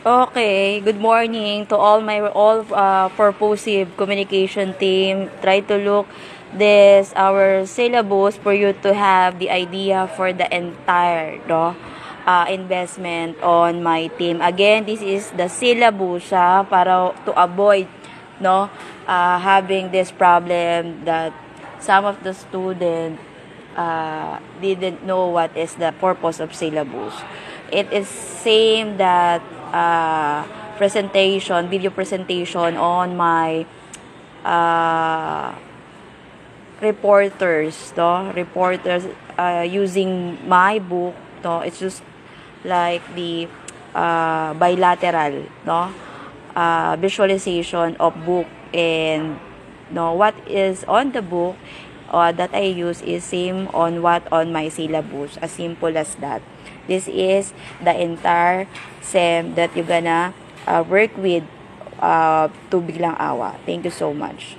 Okay, good morning to all purposive communication team. Try to look this our syllabus for you to have the idea for the entire investment on my team. Again, this is the syllabus para to avoid having this problem that some of the students didn't know what is the purpose of syllabus. It is same that video presentation on my uh, reporters using my book. It's just like the bilateral visualization of book, and what is on the book that I use is same on what on my syllabus, as simple as that. This is the entire SEM that you're gonna work with to Biglang Awa. Thank you so much.